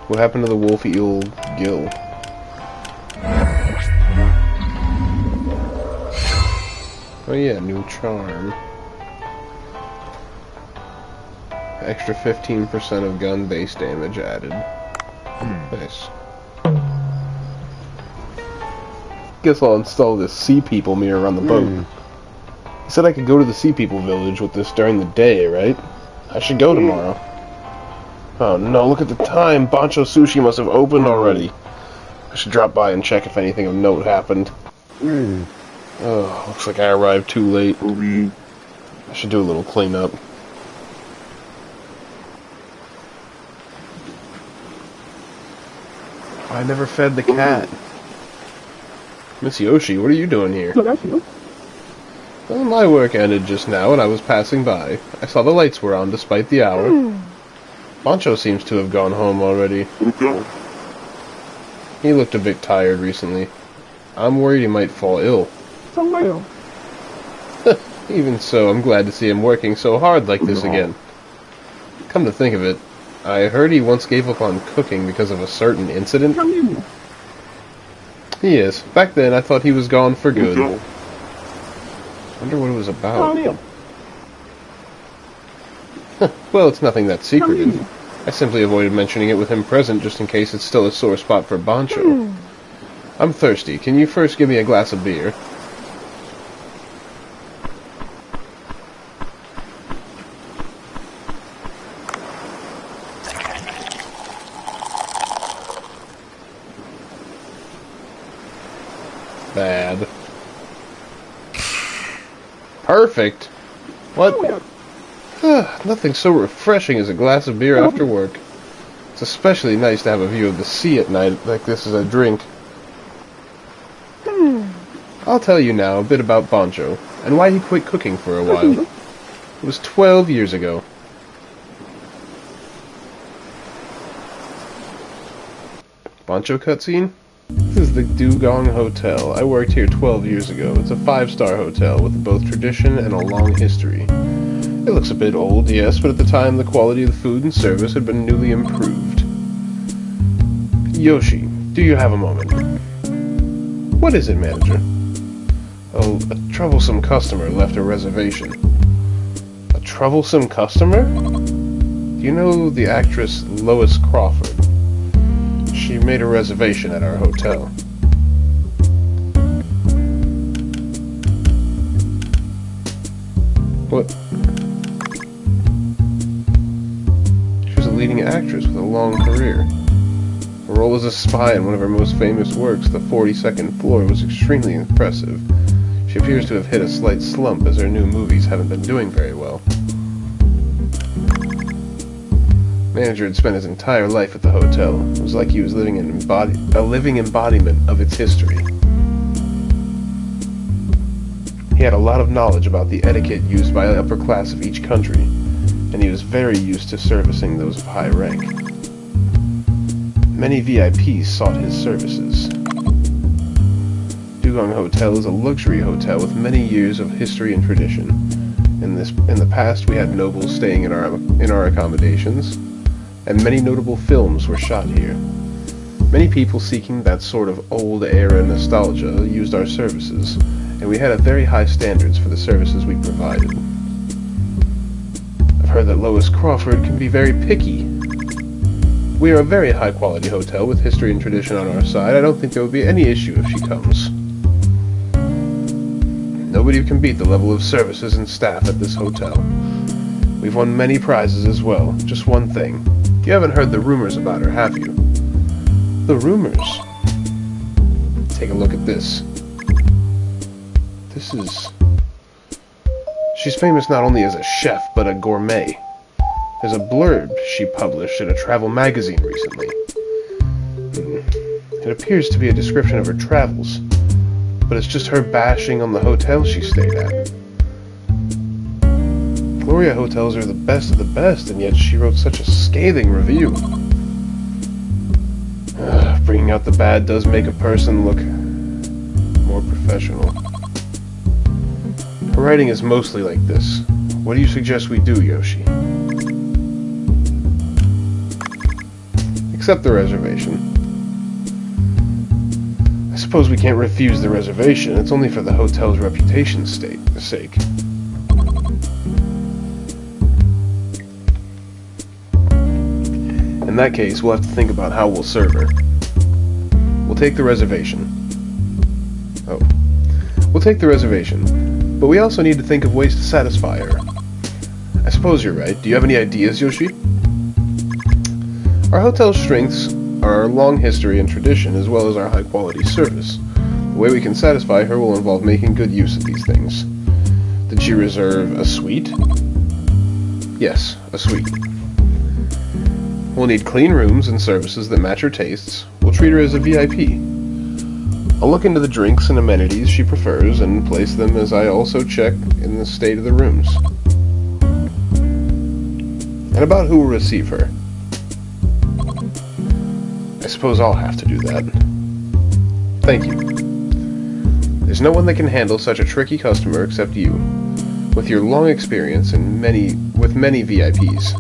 What happened to the wolf eel gill? Oh yeah, new charm. Extra 15% of gun base damage added. Nice. Guess I'll install this Sea People mirror on the boat. He said I could go to the Sea People village with this during the day, right? I should go tomorrow. Oh no, look at the time! Bancho Sushi must have opened already. I should drop by and check if anything of note happened. Oh, looks like I arrived too late. I should do a little cleanup. I never fed the cat. Miss Yoshi, what are you doing here? Well, my work ended just now and I was passing by. I saw the lights were on despite the hour. Bancho seems to have gone home already. He looked a bit tired recently. I'm worried he might fall ill. Even so, I'm glad to see him working so hard like this again. Come to think of it, I heard he once gave up on cooking because of a certain incident. He is. Back then, I thought he was gone for good. Wonder what it was about. Well, it's nothing that secretive. I simply avoided mentioning it with him present just in case it's still a sore spot for Bancho. I'm thirsty. Can you first give me a glass of beer? Bad. Perfect. What? Nothing so refreshing as a glass of beer after work. It's especially nice to have a view of the sea at night like this as a drink. I'll tell you now a bit about Bancho, and why he quit cooking for a while. It was 12 years ago. Bancho cutscene? This is the Dugong Hotel. I worked here 12 years ago. It's a 5-star hotel with both tradition and a long history. It looks a bit old, yes, but at the time the quality of the food and service had been newly improved. Yoshi, do you have a moment? What is it, manager? Oh, a troublesome customer left a reservation. A troublesome customer? Do you know the actress Lois Crawford? She made a reservation at our hotel. What? She was a leading actress with a long career. Her role as a spy in one of her most famous works, The 42nd Floor, was extremely impressive. She appears to have hit a slight slump as her new movies haven't been doing very well. The manager had spent his entire life at the hotel. It was like he was living a living embodiment of its history. He had a lot of knowledge about the etiquette used by the upper class of each country, and he was very used to servicing those of high rank. Many VIPs sought his services. Dugong Hotel is a luxury hotel with many years of history and tradition. In the past, we had nobles staying in our accommodations, and many notable films were shot here. Many people seeking that sort of old-era nostalgia used our services, and we had a very high standards for the services we provided. I've heard that Lois Crawford can be very picky. We are a very high-quality hotel with history and tradition on our side. I don't think there will be any issue if she comes. Nobody can beat the level of services and staff at this hotel. We've won many prizes as well. Just one thing. You haven't heard the rumors about her, have you? The rumors? Take a look at this. She's famous not only as a chef, but a gourmet. There's a blurb she published in a travel magazine recently. It appears to be a description of her travels, but it's just her bashing on the hotel she stayed at. Gloria hotels are the best of the best, and yet she wrote such a scathing review. Bringing out the bad does make a person look more professional. Her writing is mostly like this. What do you suggest we do, Yoshi? accept the reservation. I suppose we can't refuse the reservation. It's only for the hotel's reputation's sake. In that case, we'll have to think about how we'll serve her. We'll take the reservation. We'll take the reservation, but we also need to think of ways to satisfy her. I suppose you're right. Do you have any ideas, Yoshi? Our hotel's strengths are our long history and tradition, as well as our high-quality service. The way we can satisfy her will involve making good use of these things. Did she reserve a suite? Yes, a suite. We'll need clean rooms and services that match her tastes. We'll treat her as a VIP. I'll look into the drinks and amenities she prefers and place them as I also check in the state of the rooms. And about who will receive her. I suppose I'll have to do that. Thank you. There's no one that can handle such a tricky customer except you, with your long experience and with many VIPs.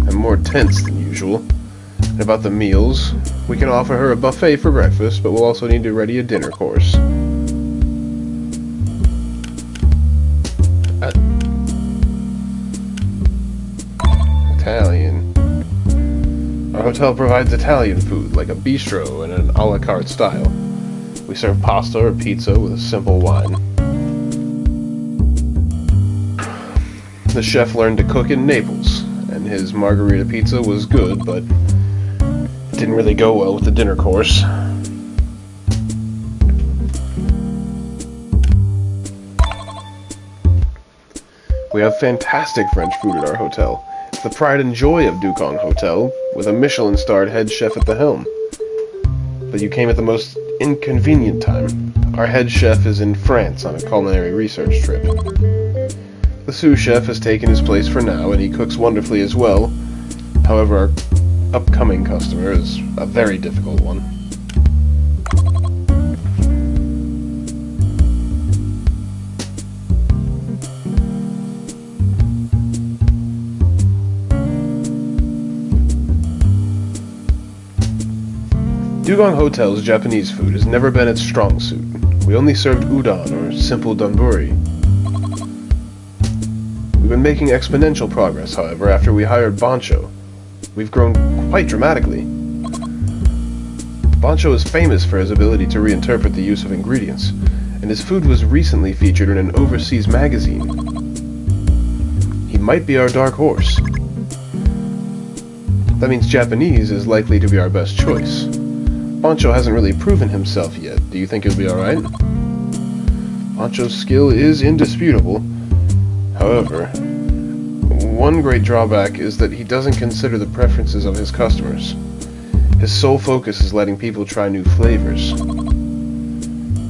I'm more tense than usual. And about the meals, we can offer her a buffet for breakfast, but we'll also need to ready a dinner course. Italian. Our hotel provides Italian food, like a bistro in an a la carte style. We serve pasta or pizza with a simple wine. The chef learned to cook in Naples, and his margarita pizza was good, but it didn't really go well with the dinner course. We have fantastic French food at our hotel. It's the pride and joy of Dukong Hotel, with a Michelin-starred head chef at the helm. But you came at the most inconvenient time. Our head chef is in France on a culinary research trip. The sous chef has taken his place for now, and he cooks wonderfully as well. However, our upcoming customer is a very difficult one. Dugong Hotel's Japanese food has never been its strong suit. We only served udon or simple donburi. We've been making exponential progress, however, after we hired Bancho. We've grown quite dramatically. Bancho is famous for his ability to reinterpret the use of ingredients, and his food was recently featured in an overseas magazine. He might be our dark horse. That means Japanese is likely to be our best choice. Bancho hasn't really proven himself yet. Do you think he'll be alright? Bancho's skill is indisputable. However, one great drawback is that he doesn't consider the preferences of his customers. His sole focus is letting people try new flavors.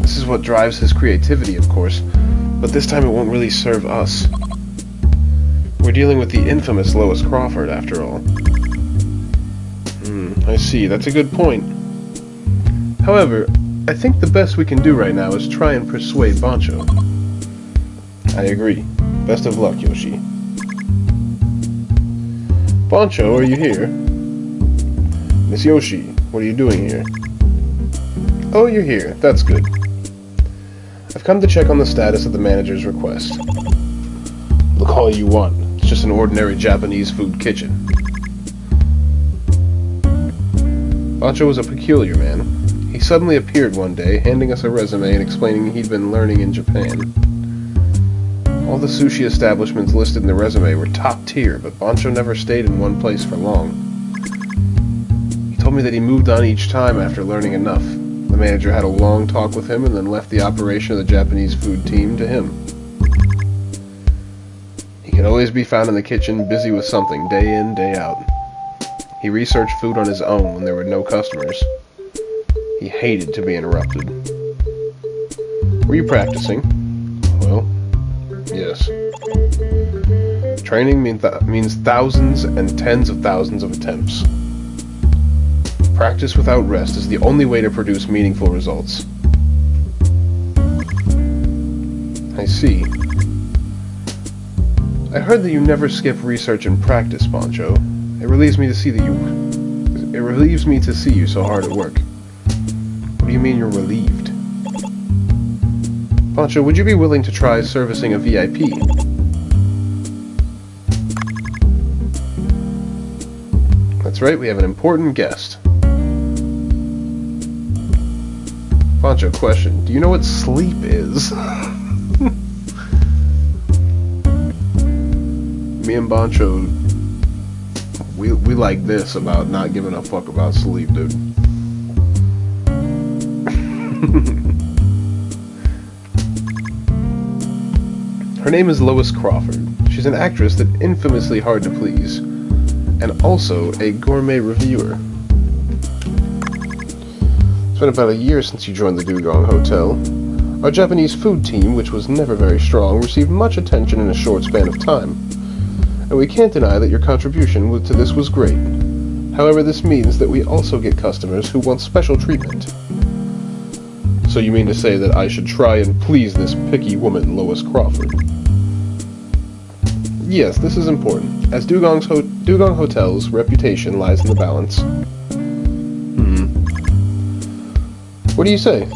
This is what drives his creativity, of course, but this time it won't really serve us. We're dealing with the infamous Lois Crawford, after all. I see. That's a good point. However, I think the best we can do right now is try and persuade Bancho. I agree. Best of luck, Yoshi. Bancho, are you here? Miss Yoshi, what are you doing here? Oh, you're here. That's good. I've come to check on the status of the manager's request. Look all you want. It's just an ordinary Japanese food kitchen. Bancho was a peculiar man. He suddenly appeared one day, handing us a resume and explaining he'd been learning in Japan. All the sushi establishments listed in the resume were top tier, but Bancho never stayed in one place for long. He told me that he moved on each time after learning enough. The manager had a long talk with him and then left the operation of the Japanese food team to him. He could always be found in the kitchen, busy with something, day in, day out. He researched food on his own when there were no customers. He hated to be interrupted. Were you practicing? Well, yes. Training means thousands and tens of thousands of attempts. Practice without rest is the only way to produce meaningful results. I see. I heard that you never skip research and practice, Bancho. It relieves me to see that you It relieves me to see you so hard at work. What do you mean you're relieved? Pancho, would you be willing to try servicing a VIP? That's right, we have an important guest. Pancho, question. Do you know what sleep is? Me and Pancho, we like this about not giving a fuck about sleep, dude. Her name is Lois Crawford. She's an actress that's infamously hard to please, and also a gourmet reviewer. It's been about a year since you joined the Dugong Hotel. Our Japanese food team, which was never very strong, received much attention in a short span of time. And we can't deny that your contribution to this was great. However, this means that we also get customers who want special treatment. So you mean to say that I should try and please this picky woman, Lois Crawford? Yes, this is important, as Dugong Hotel's reputation lies in the balance. What do you say?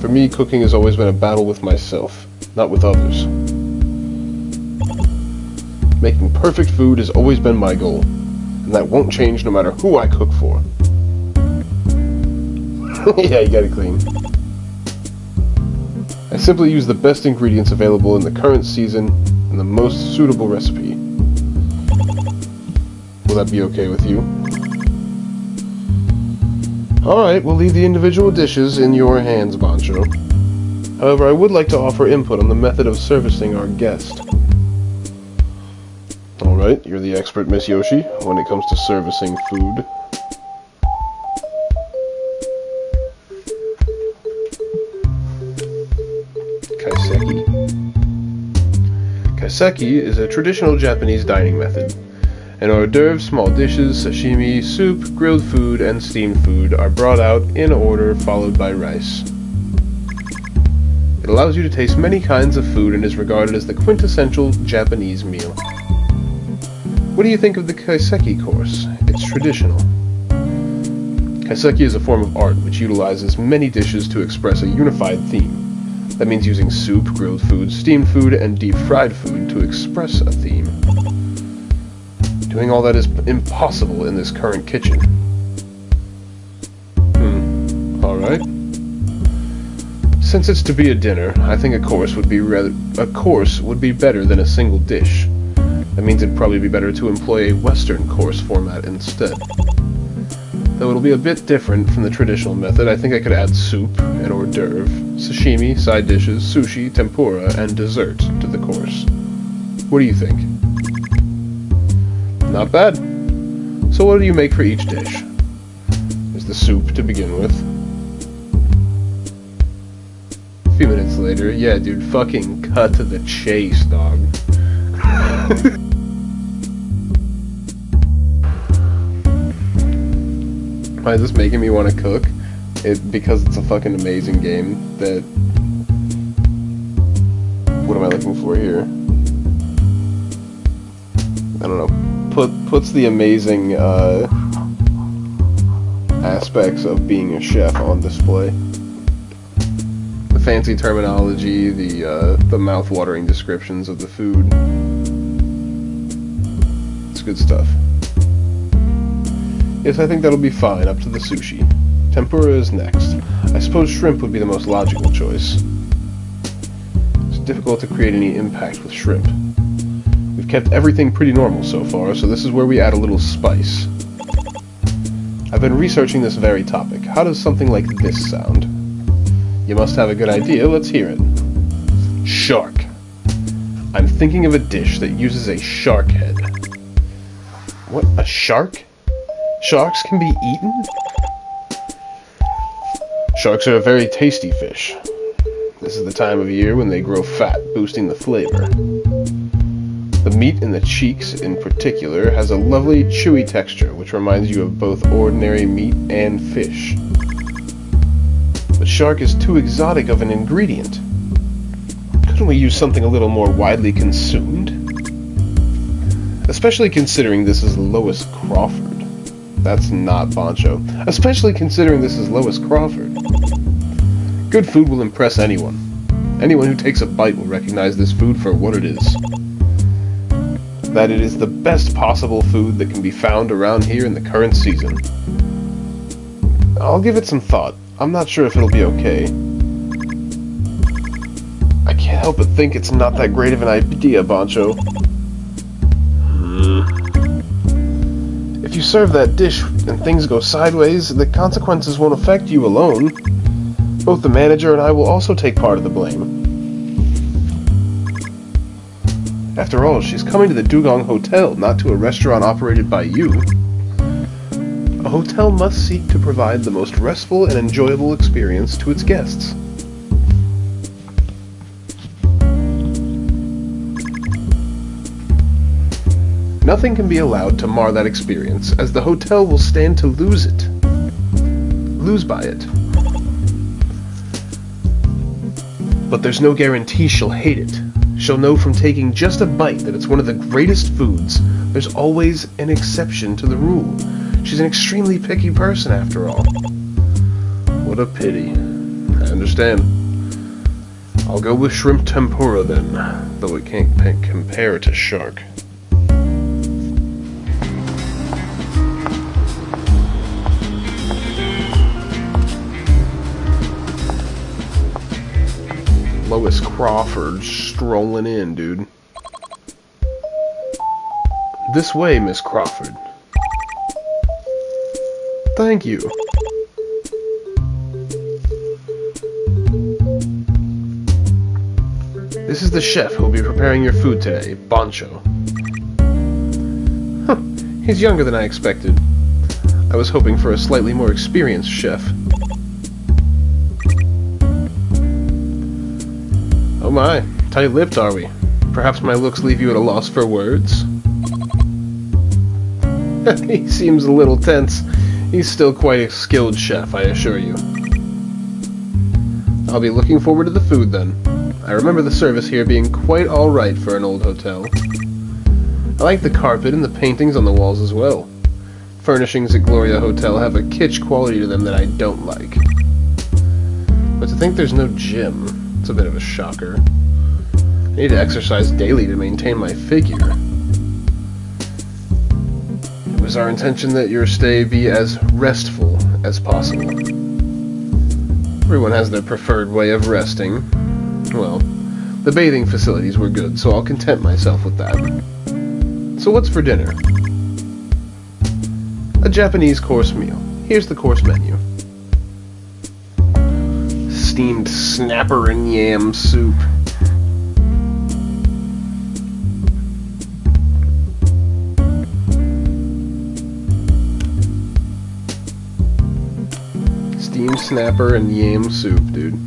For me, cooking has always been a battle with myself, not with others. Making perfect food has always been my goal, and that won't change no matter who I cook for. Yeah, you got it clean. I simply use the best ingredients available in the current season and the most suitable recipe. Will that be okay with you? Alright, we'll leave the individual dishes in your hands, Bancho. However, I would like to offer input on the method of servicing our guest. Alright, you're the expert, Miss Yoshi, when it comes to servicing food. Kaiseki. Kaiseki is a traditional Japanese dining method. An hors d'oeuvre, small dishes, sashimi, soup, grilled food, and steamed food are brought out in order, followed by rice. It allows you to taste many kinds of food and is regarded as the quintessential Japanese meal. What do you think of the Kaiseki course? It's traditional. Kaiseki is a form of art which utilizes many dishes to express a unified theme. That means using soup, grilled food, steamed food, and deep-fried food to express a theme. Doing all that is impossible in this current kitchen. Alright. Since it's to be a dinner, I think a course would be better than a single dish. That means it'd probably be better to employ a Western course format instead. Though it'll be a bit different from the traditional method, I think I could add soup, an hors d'oeuvre, sashimi, side dishes, sushi, tempura, and dessert to the course. What do you think? Not bad. So what do you make for each dish? There's the soup to begin with. A few minutes later, yeah dude, fucking cut to the chase, dog. Why is this making me want to cook? Because it's a fucking amazing game that... What am I looking for here? I don't know. Puts the amazing aspects of being a chef on display. The fancy terminology, the mouth-watering descriptions of the food. It's good stuff. Yes, I think that'll be fine, up to the sushi. Tempura is next. I suppose shrimp would be the most logical choice. It's difficult to create any impact with shrimp. We've kept everything pretty normal so far, so this is where we add a little spice. I've been researching this very topic. How does something like this sound? You must have a good idea, let's hear it. Shark. I'm thinking of a dish that uses a shark head. What, a shark? Sharks can be eaten? Sharks are a very tasty fish. This is the time of year when they grow fat, boosting the flavor. The meat in the cheeks, in particular, has a lovely, chewy texture, which reminds you of both ordinary meat and fish. But shark is too exotic of an ingredient. Couldn't we use something a little more widely consumed? Especially considering this is Lois Crawford. That's not Bancho, especially considering this is Lois Crawford. Good food will impress anyone. Anyone who takes a bite will recognize this food for what it is. That it is the best possible food that can be found around here in the current season. I'll give it some thought. I'm not sure if it'll be okay. I can't help but think it's not that great of an idea, Bancho. If you serve that dish and things go sideways, the consequences won't affect you alone. Both the manager and I will also take part of the blame. After all, she's coming to the Dugong Hotel, not to a restaurant operated by you. A hotel must seek to provide the most restful and enjoyable experience to its guests. Nothing can be allowed to mar that experience, as the hotel will stand to lose by it. But there's no guarantee she'll hate it. She'll know from taking just a bite that it's one of the greatest foods. There's always an exception to the rule. She's an extremely picky person, after all. What a pity. I understand. I'll go with shrimp tempura then, though it can't compare to shark. Lois Crawford strolling in, dude. This way, Miss Crawford. Thank you. This is the chef who'll be preparing your food today, Bancho. Huh, he's younger than I expected. I was hoping for a slightly more experienced chef. Oh my, tight-lipped are we? Perhaps my looks leave you at a loss for words? He seems a little tense. He's still quite a skilled chef, I assure you. I'll be looking forward to the food then. I remember the service here being quite alright for an old hotel. I like the carpet and the paintings on the walls as well. Furnishings at Gloria Hotel have a kitsch quality to them that I don't like. But to think there's no gym, it's a bit of a shocker. I need to exercise daily to maintain my figure. It was our intention that your stay be as restful as possible. Everyone has their preferred way of resting. Well, the bathing facilities were good, so I'll content myself with that. So what's for dinner? A Japanese course meal. Here's the course menu. Steamed snapper and yam soup. Steamed snapper and yam soup, dude.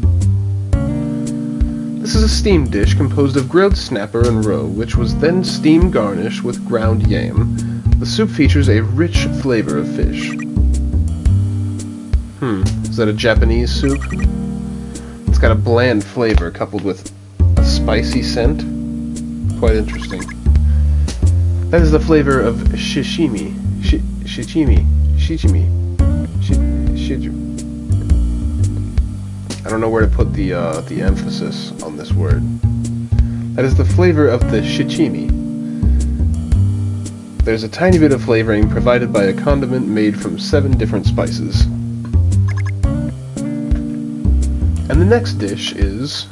This is a steamed dish composed of grilled snapper and roe, which was then steam garnished with ground yam. The soup features a rich flavor of fish. Is that a Japanese soup? It's got a bland flavor coupled with a spicy scent. Quite interesting. That is the flavor of sashimi. Shichimi. I don't know where to put the emphasis on this word. That is the flavor of the shichimi. There's a tiny bit of flavoring provided by a condiment made from 7 different spices. And the next dish is...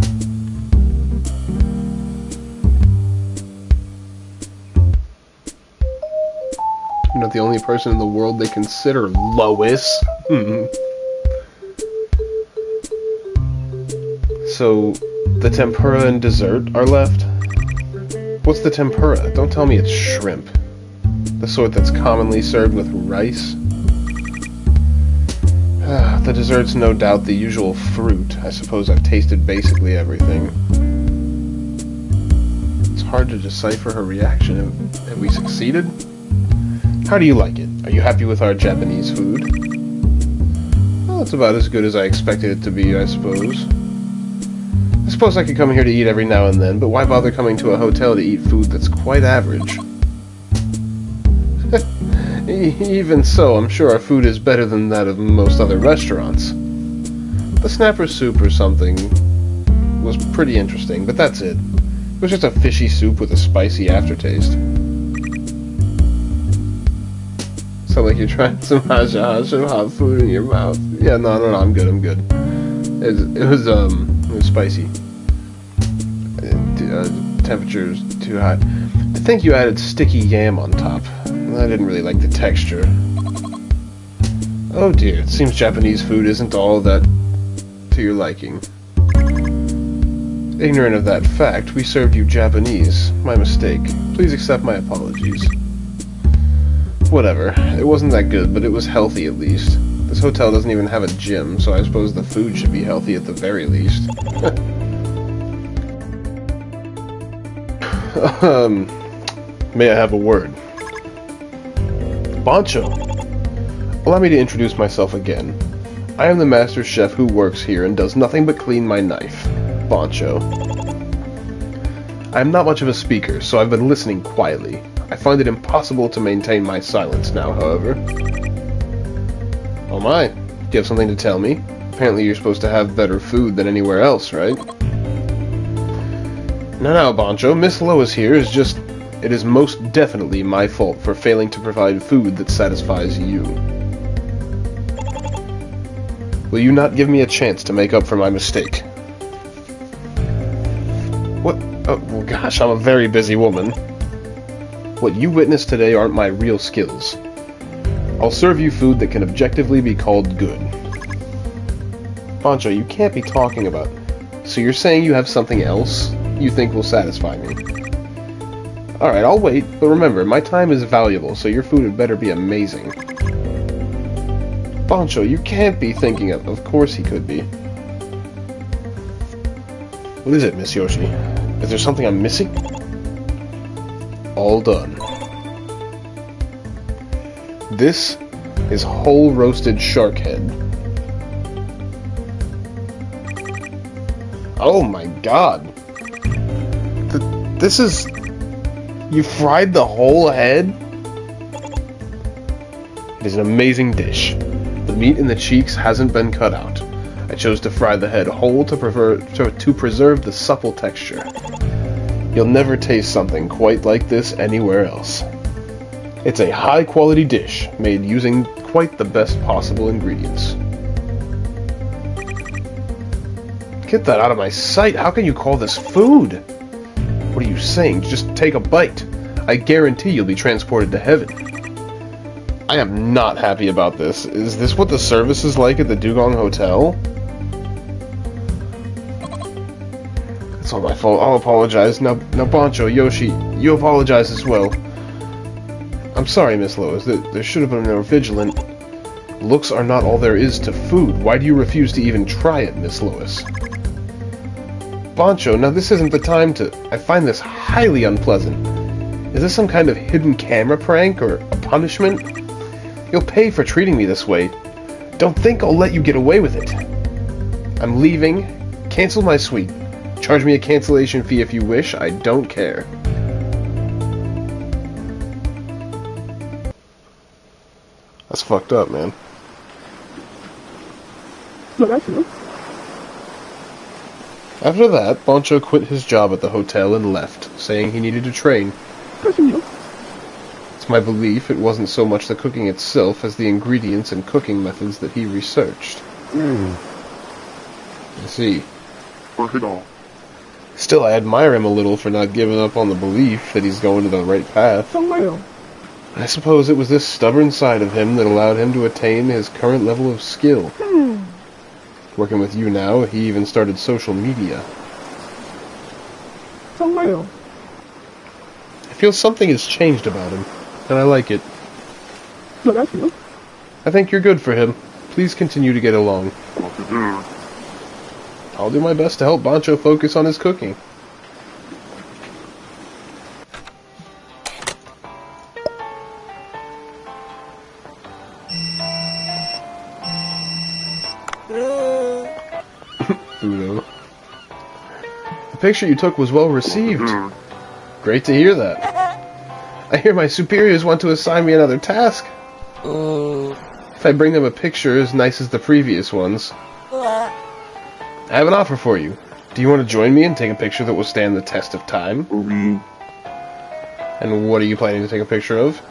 You're not the only person in the world they consider Lois. So, the tempura and dessert are left? What's the tempura? Don't tell me it's shrimp. The sort that's commonly served with rice? The dessert's no doubt the usual fruit. I suppose I've tasted basically everything. It's hard to decipher her reaction. Have we succeeded? How do you like it? Are you happy with our Japanese food? Well, it's about as good as I expected it to be, I suppose. I suppose I could come here to eat every now and then, but why bother coming to a hotel to eat food that's quite average? Even so, I'm sure our food is better than that of most other restaurants. The snapper soup or something was pretty interesting, but that's it. It was just a fishy soup with a spicy aftertaste. Sound like you're trying some hasha hot food in your mouth. Yeah, no, I'm good. It was spicy. Temperature's too hot. I think you added sticky yam on top. I didn't really like the texture. Oh dear, it seems Japanese food isn't all that to your liking. Ignorant of that fact, we served you Japanese. My mistake. Please accept my apologies. Whatever. It wasn't that good, but it was healthy at least. This hotel doesn't even have a gym, so I suppose the food should be healthy at the very least. May I have a word? Bancho! Allow me to introduce myself again. I am the master chef who works here and does nothing but clean my knife. Bancho. I am not much of a speaker, so I've been listening quietly. I find it impossible to maintain my silence now, however. Oh my, do you have something to tell me? Apparently you're supposed to have better food than anywhere else, right? No, Bancho, Miss Lois here is just... It is most definitely my fault for failing to provide food that satisfies you. Will you not give me a chance to make up for my mistake? What? Oh, well, gosh, I'm a very busy woman. What you witnessed today aren't my real skills. I'll serve you food that can objectively be called good. Bancho, you can't be talking about... So you're saying you have something else you think will satisfy me? Alright, I'll wait, but remember, my time is valuable, so your food had better be amazing. Bancho, you can't be thinking of course he could be. What is it, Miss Yoshi? Is there something I'm missing? All done. This is whole roasted shark head. Oh my god. This is... You fried the whole head? It is an amazing dish. The meat in the cheeks hasn't been cut out. I chose to fry the head whole to preserve the supple texture. You'll never taste something quite like this anywhere else. It's a high-quality dish, made using quite the best possible ingredients. Get that out of my sight! How can you call this food? What are you saying? Just take a bite. I guarantee you'll be transported to heaven. I am not happy about this. Is this what the service is like at the Dugong Hotel? It's all my fault. I'll apologize. Now, Bancho, Yoshi, you apologize as well. I'm sorry, Miss Lois. There should have been more vigilant. Looks are not all there is to food. Why do you refuse to even try it, Miss Lois? Bancho, now this isn't the time to... I find this highly unpleasant. Is this some kind of hidden camera prank or a punishment? You'll pay for treating me this way. Don't think I'll let you get away with it. I'm leaving. Cancel my suite. Charge me a cancellation fee if you wish. I don't care. That's fucked up, man. No, that's no. After that, Bancho quit his job at the hotel and left, saying he needed to train. It's my belief it wasn't so much the cooking itself as the ingredients and cooking methods that he researched. I see. Still, I admire him a little for not giving up on the belief that he's going to the right path. I suppose it was this stubborn side of him that allowed him to attain his current level of skill. Working with you now, he even started social media. I feel something has changed about him, and I like it. I think you're good for him. Please continue to get along. I'll do my best to help Bancho focus on his cooking. Uno. The picture you took was well received. Great to hear that. I hear my superiors want to assign me another task. If I bring them a picture as nice as the previous ones, I have an offer for you. Do you want to join me and take a picture that will stand the test of time? And what are you planning to take a picture of?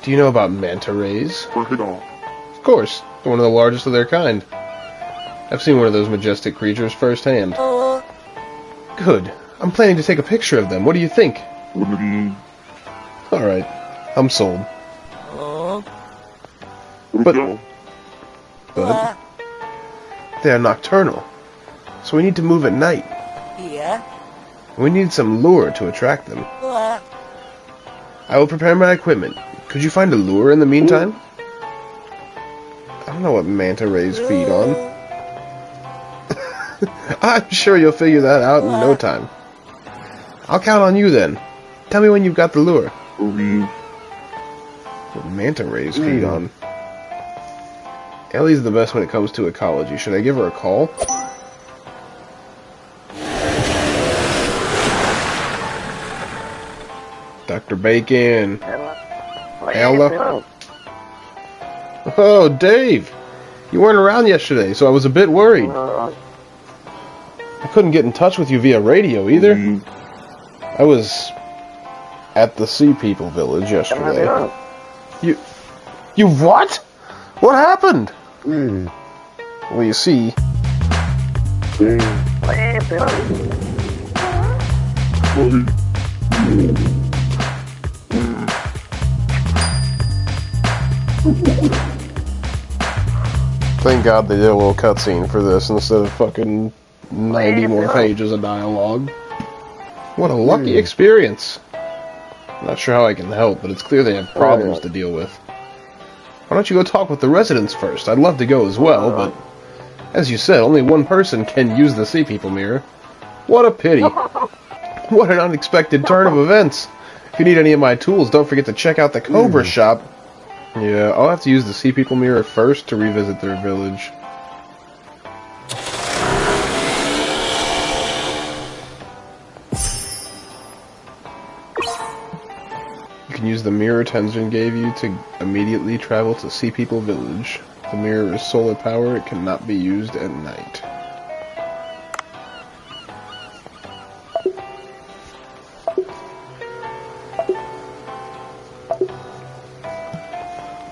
Do you know about manta rays? Of course, they're one of the largest of their kind. I've seen one of those majestic creatures firsthand. Good. I'm planning to take a picture of them. What do you think? Alright, I'm sold. But they are nocturnal, so we need to move at night. We need some lure to attract them. I will prepare my equipment. Could you find a lure in the meantime? I don't know what manta rays feed on. I'm sure you'll figure that out in no time. I'll count on you then. Tell me when you've got the lure. What manta rays feed on? Ellie's the best when it comes to ecology. Should I give her a call? Dr. Bacon. Ella. Oh, Dave! You weren't around yesterday, so I was a bit worried. I couldn't get in touch with you via radio either. I was at the Sea People village yesterday. You what? What happened? Well, you see... Thank God they did a little cutscene for this instead of fucking 90 more pages of dialogue. What a lucky experience. I'm not sure how I can help, but it's clear they have problems to deal with. Why don't you go talk with the residents first? I'd love to go as well, but as you said, only one person can use the Sea People mirror. What a pity. What an unexpected turn of events. If you need any of my tools, don't forget to check out the Cobra shop. Yeah, I'll have to use the Sea People mirror first to revisit their village. You can use the mirror Tenzin gave you to immediately travel to Sea People village. The mirror is solar power, it cannot be used at night.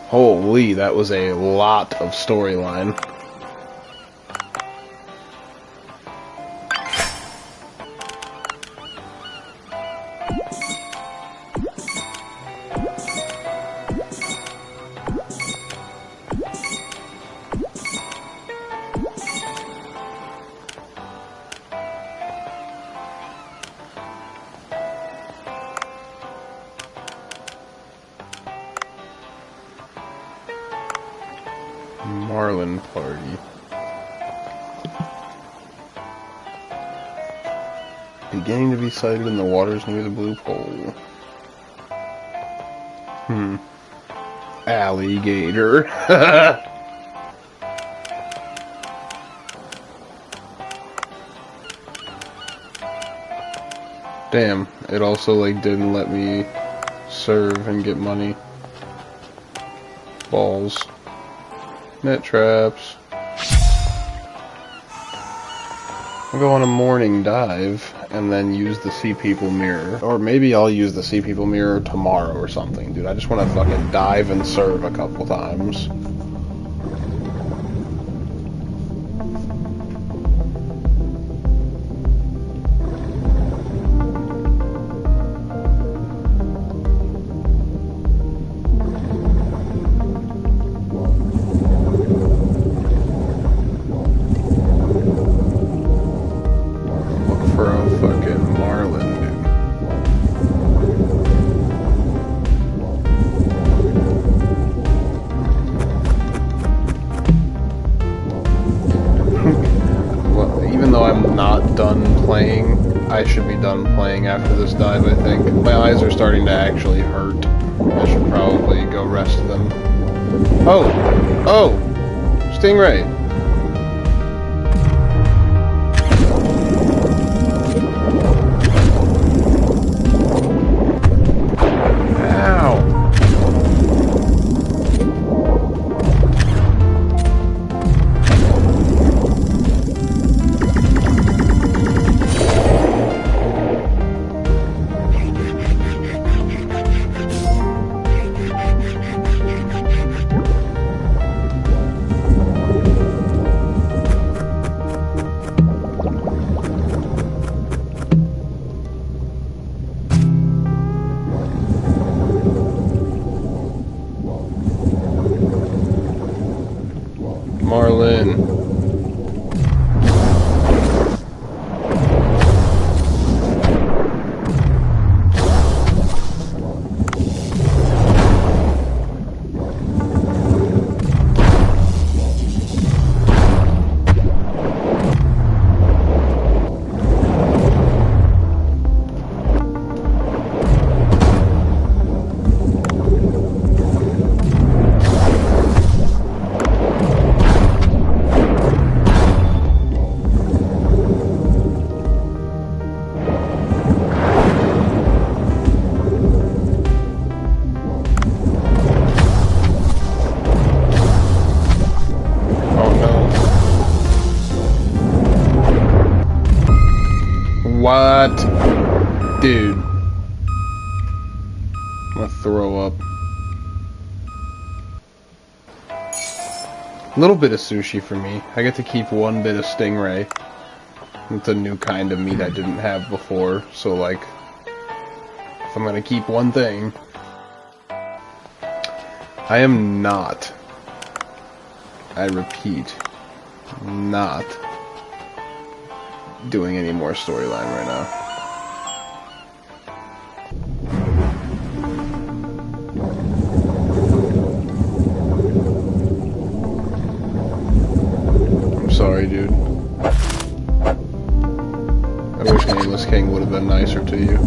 Holy, that was a lot of storyline. Marlin party. Beginning to be sighted in the waters near the Blue Pole. Alligator. Damn, it also like didn't let me serve and get money. Balls. Net traps. I'll go on a morning dive and then use the Sea People mirror. Or maybe I'll use the Sea People mirror tomorrow or something, dude. I just want to fucking dive and serve a couple times. I should be done playing after this dive, I think. My eyes are starting to actually hurt. I should probably go rest them. Oh! Oh! Stingray! Ow! Marlin. What? Dude. I'm gonna throw up. A little bit of sushi for me. I get to keep one bit of stingray. It's a new kind of meat I didn't have before, so like, if I'm gonna keep one thing, I am not, I repeat, not doing any more storyline right now. I'm sorry, dude. I wish Nameless King would have been nicer to you.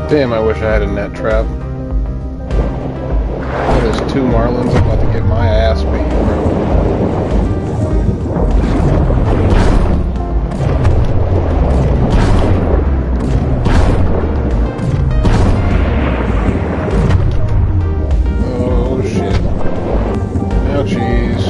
Damn, I wish I had a net trap. There's two Marlins, I'm about to get my ass beat, bro. Oh shit. Ouchies.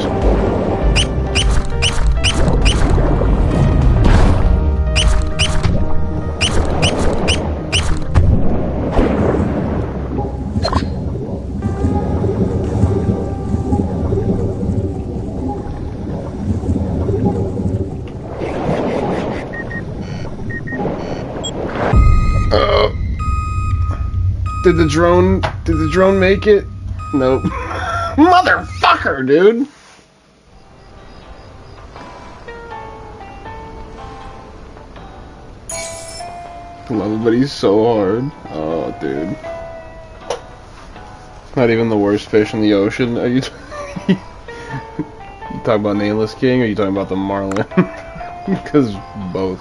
Did the drone make it? Nope. Motherfucker, dude! Love it, but he's so hard. Oh, dude. Not even the worst fish in the ocean. Are you you talking about Nameless King, or are you talking about the Marlin? Because both.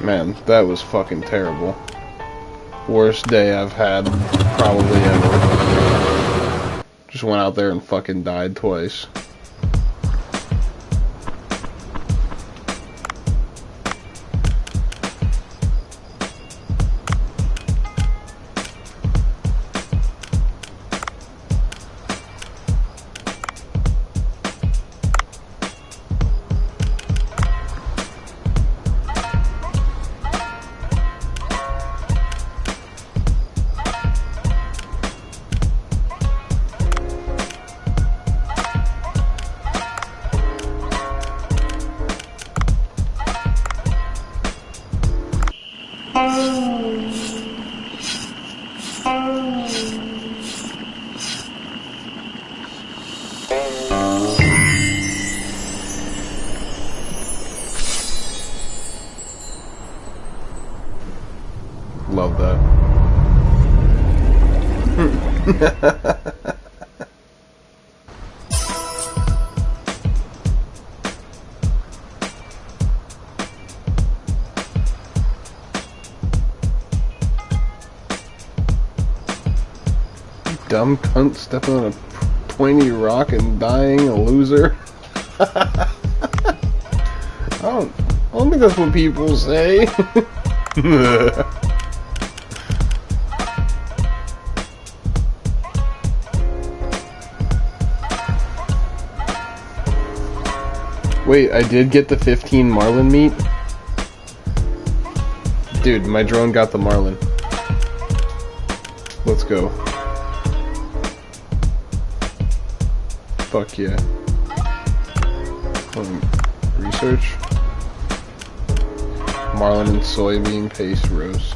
Man, that was fucking terrible. Worst day I've had probably ever. Just went out there and fucking died twice. Love that. Dumb cunt stepping on a pointy rock and dying, a loser. I I don't think that's what people say. Wait, I did get the 15 marlin meat? Dude, my drone got the marlin. Let's go. Fuck yeah. Research. Marlin and soybean paste roast.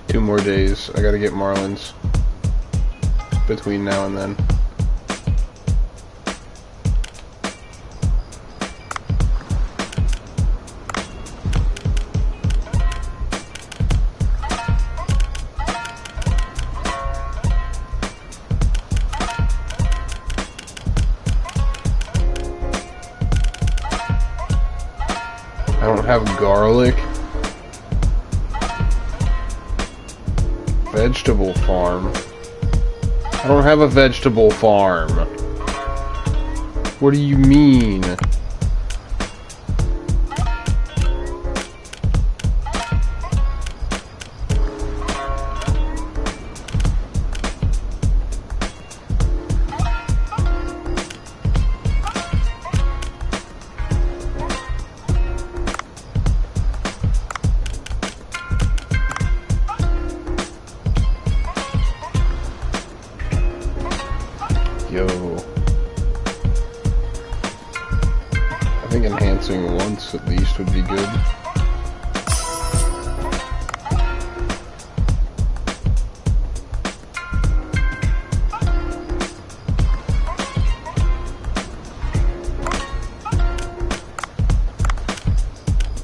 Two more days. I gotta get marlins between now and then. I don't have garlic. Vegetable farm. I don't have a vegetable farm. What do you mean? Yo. I think enhancing once at least would be good.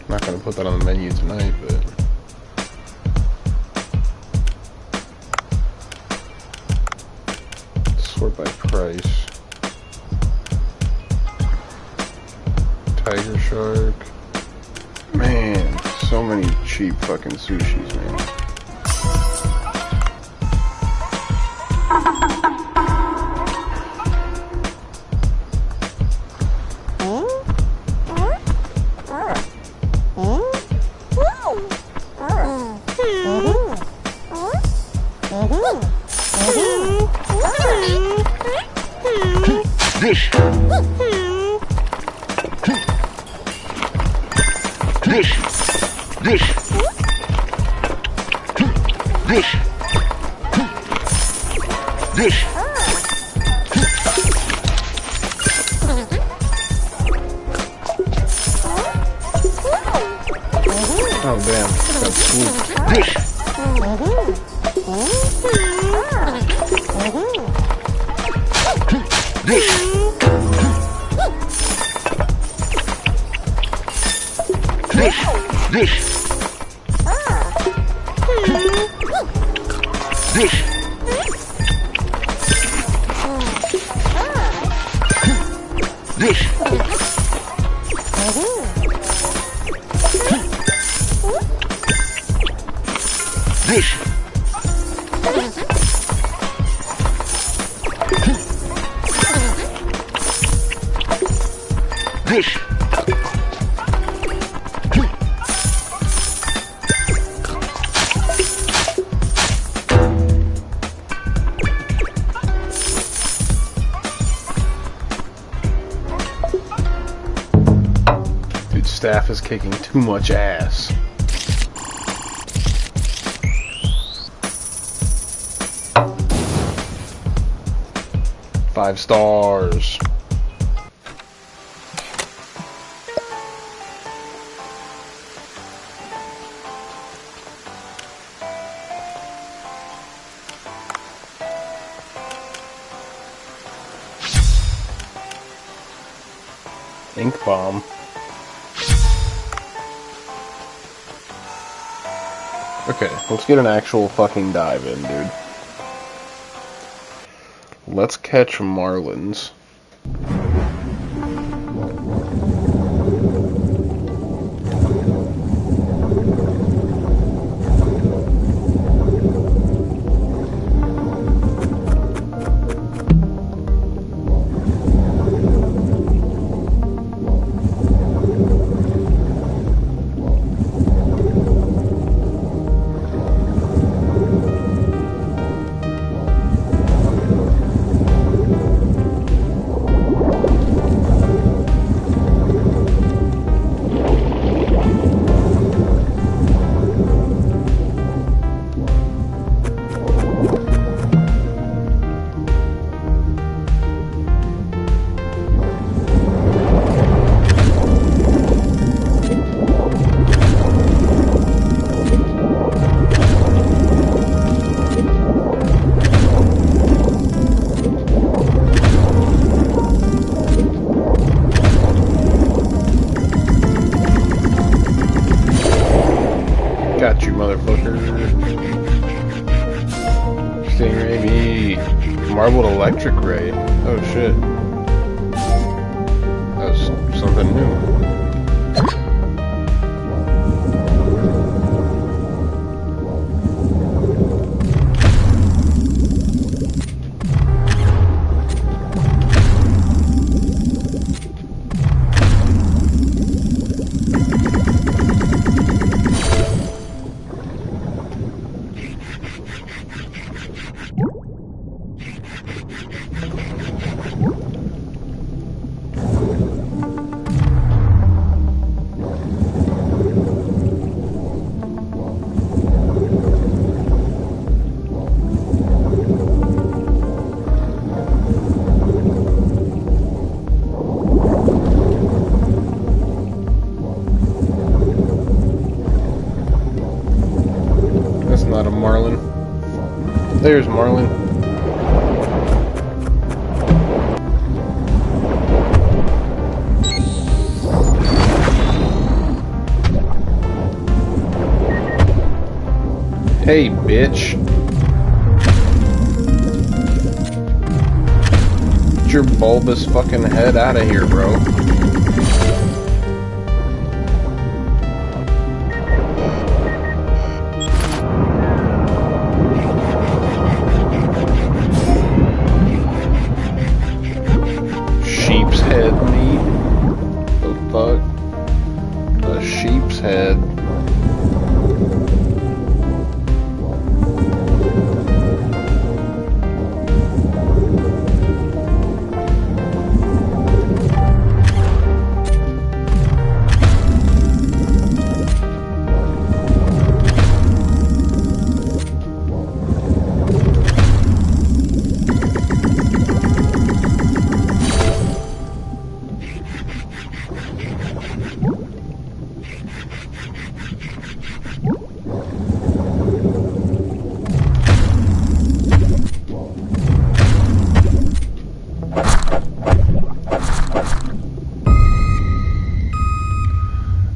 I'm not gonna put that on the menu tonight, but sort by price. Tiger shark. Man, so many cheap fucking sushis, man. Dish. Dish. Dish. Dish. Dish. Oh damn, that's sweet. Dish. Dish. Dish. Dish. Dish. Dish. Dish. Dish. Dude, staff is kicking too much ass. Five stars. Ink bomb. Okay, let's get an actual fucking dive in, dude. Let's catch marlins. Got you, motherfucker. Stingray me. Marbled electric ray. Oh shit. That was something new. Not a marlin. There's marlin. Hey, bitch. Get your bulbous fucking head out of here, bro. Sheep's head meat? The fuck? A sheep's head.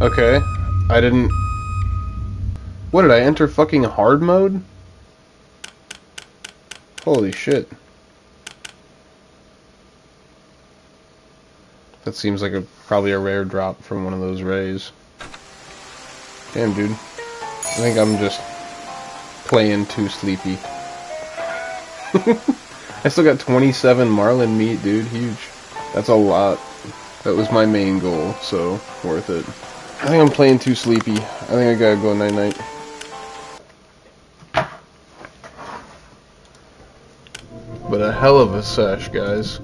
Okay, I didn't... What, did I enter fucking hard mode? Holy shit. That seems like probably a rare drop from one of those rays. Damn, dude. I think I'm just playing too sleepy. I still got 27 marlin meat, dude. Huge. That's a lot. That was my main goal, so worth it. I think I'm playing too sleepy. I think I gotta go night-night. But a hell of a sesh, guys.